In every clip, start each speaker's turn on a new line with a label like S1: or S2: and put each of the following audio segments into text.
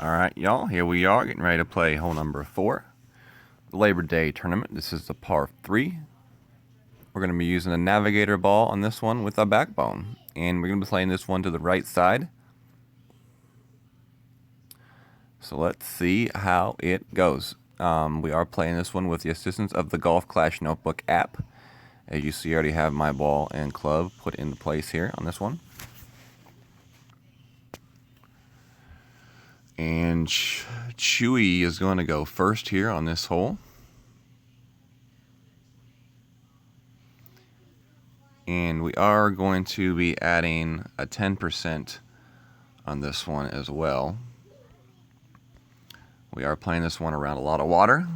S1: Alright, y'all, here we are getting ready to play hole number 4, the Labor Day tournament. This is the par 3. We're going to be using a navigator ball on this one with a backbone, and we're going to be playing this one to the right side. So let's see how it goes. We are playing this one with the assistance of the Golf Clash Notebook app. As you see, I already have my ball and club put into place here on this one. And Chewy is going to go first here on this hole. And we are going to be adding a 10% on this one as well. We are playing this one around a lot of water.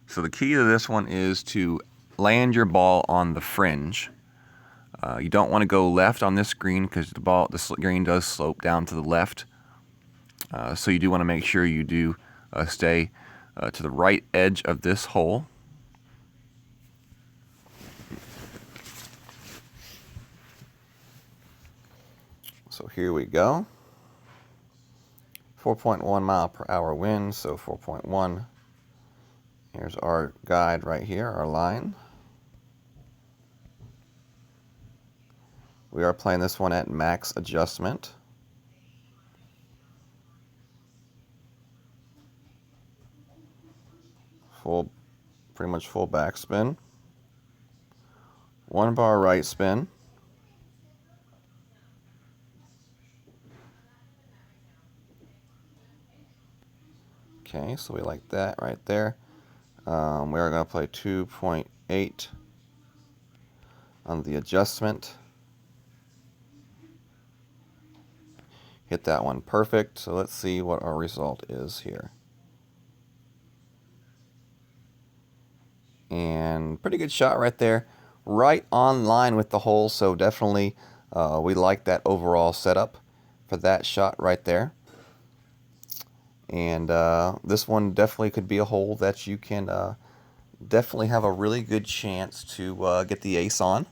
S1: So the key to this one is to land your ball on the fringe. You don't want to go left on this green because the green does slope down to the left. So you do want to make sure you do stay to the right edge of this hole. So here we go. 4.1 mile per hour wind, so 4.1. Here's our guide right here, our line. We are playing this one at max adjustment. Pretty much full backspin. 1 bar right spin. Okay, so we like that right there. We are going to play 2.8 on the adjustment. Hit that one perfect. So let's see what our result is here. And pretty good shot right there. Right on line with the hole, so definitely we like that overall setup for that shot right there. And this one definitely could be a hole that you can definitely have a really good chance to get the ace on.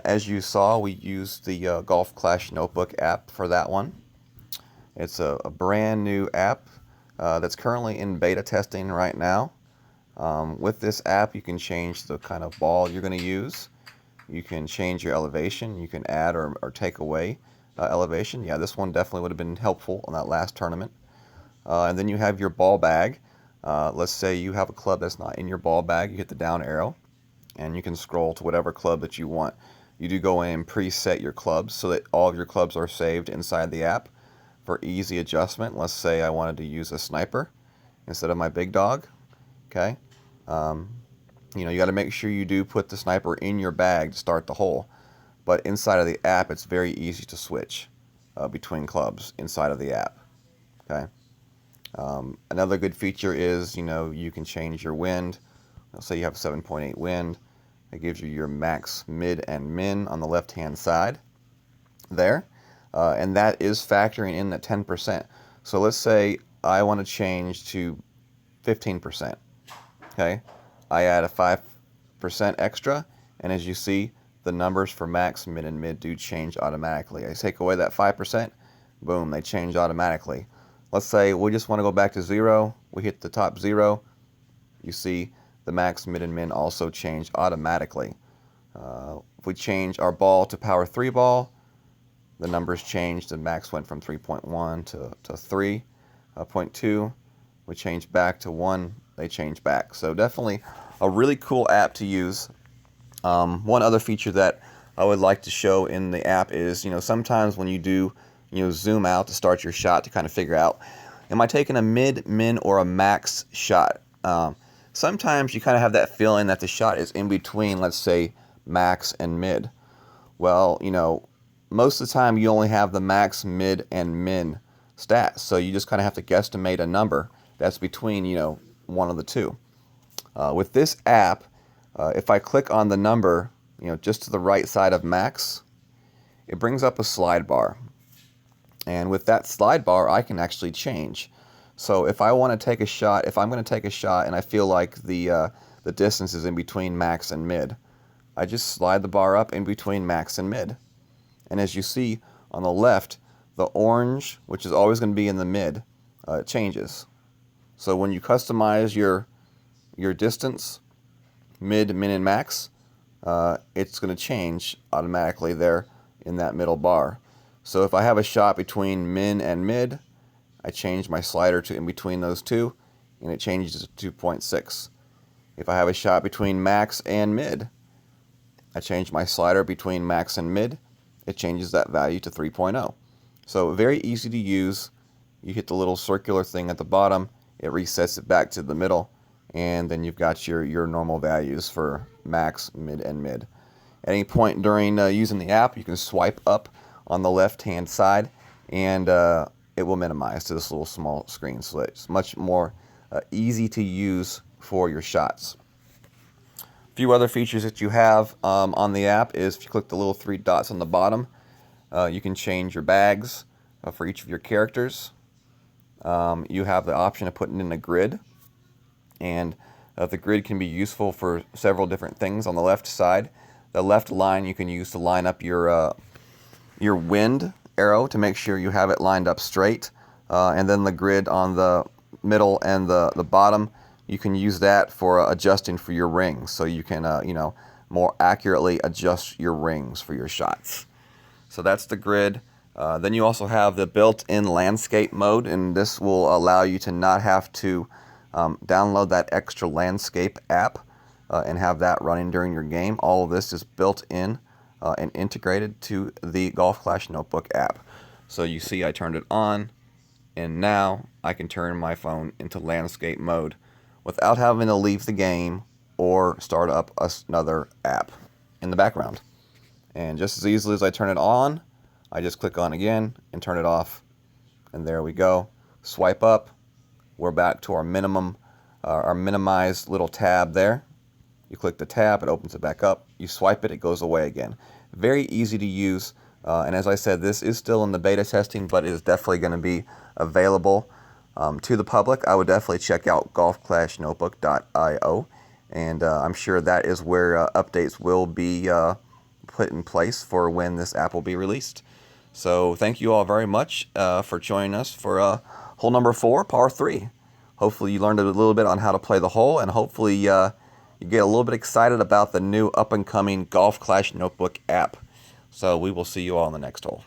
S1: As you saw, we used the Golf Clash Notebook app for that one. It's a brand new app that's currently in beta testing right now. With this app, you can change the kind of ball you're going to use. You can change your elevation. You can add or take away elevation. Yeah, this one definitely would have been helpful on that last tournament. And then you have your ball bag. Let's say you have a club that's not in your ball bag. You hit the down arrow, and you can scroll to whatever club that you want. You do go in and preset your clubs so that all of your clubs are saved inside the app for easy adjustment. Let's say I wanted to use a sniper instead of my big dog. Okay, you got to make sure you do put the sniper in your bag to start the hole. But inside of the app, it's very easy to switch between clubs inside of the app. Okay. Another good feature is, you can change your wind. Let's say you have 7.8 wind. It gives you your max, mid, and min on the left-hand side there. And that is factoring in the 10%. So let's say I want to change to 15%. Okay, I add a 5% extra, and as you see, the numbers for max, min, and mid do change automatically. I take away that 5%, boom, they change automatically. Let's say we just want to go back to 0. We hit the top 0. You see the max, mid, and min also change automatically. If we change our ball to power 3 ball, the numbers changed. The max went from 3.1 to 3.2. We change back to 1. They change back. So definitely a really cool app to use. One other feature that I would like to show in the app is, sometimes when you do, zoom out to start your shot to kind of figure out, am I taking a mid, min, or a max shot? Sometimes you kind of have that feeling that the shot is in between, let's say, max and mid. Well, most of the time you only have the max, mid, and min stats. So you just kind of have to guesstimate a number that's between, one of the two. With this app, if I click on the number, just to the right side of max, it brings up a slide bar. And with that slide bar, I can actually change. So if I want to take a shot, if I'm going to take a shot and I feel like the distance is in between max and mid, I just slide the bar up in between max and mid. And as you see on the left, the orange, which is always going to be in the mid, changes. So when you customize your distance, mid, min, and max, it's going to change automatically there in that middle bar. So if I have a shot between min and mid, I change my slider to in between those two, and it changes to 2.6. If I have a shot between max and mid, I change my slider between max and mid, it changes that value to 3.0. So very easy to use. You hit the little circular thing at the bottom, it resets it back to the middle, and then you've got your normal values for max, mid, and mid. At any point during using the app, you can swipe up on the left-hand side, and it will minimize to this little small screen. So it's much more easy to use for your shots. A few other features that you have on the app is if you click the little three dots on the bottom, you can change your bags for each of your characters. You have the option of putting in a grid, and the grid can be useful for several different things. On the left side, the left line you can use to line up your wind arrow to make sure you have it lined up straight, and then the grid on the middle and the bottom, you can use that for adjusting for your rings, so you can more accurately adjust your rings for your shots. So that's the grid. Then you also have the built-in landscape mode, and this will allow you to not have to download that extra landscape app and have that running during your game. All of this is built in and integrated to the Golf Clash Notebook app. So you see I turned it on, and now I can turn my phone into landscape mode without having to leave the game or start up another app in the background. And just as easily as I turn it on, I just click on again and turn it off, and there we go. Swipe up, we're back to our minimized little tab there. You click the tab, it opens it back up. You swipe it, it goes away again. Very easy to use, and as I said, this is still in the beta testing, but it is definitely going to be available to the public. I would definitely check out golfclashnotebook.io, and I'm sure that is where updates will be put in place for when this app will be released. So thank you all very much for joining us for hole number 4, par 3. Hopefully you learned a little bit on how to play the hole, and hopefully you get a little bit excited about the new up-and-coming Golf Clash Notebook app. So we will see you all in the next hole.